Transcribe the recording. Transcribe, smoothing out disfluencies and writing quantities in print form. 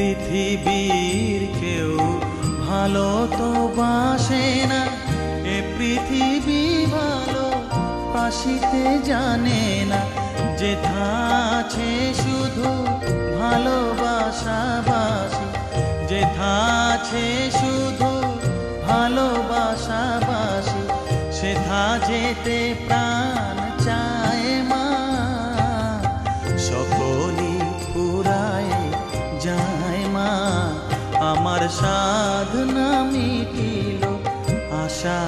পৃথিবীর কেউ ভালো তো বাসে না, এ পৃথিবী ভালো বাসিতে জানে না। যেথা আছে শুধু ভালোবাসাবাসি, যেথা আছে শুধু ভালোবাসাবাসি, সেথা যেতে প্রাণ চায় মা। সকলই ফুরায় যায় মা, আমার সাধনা মিটিল আশা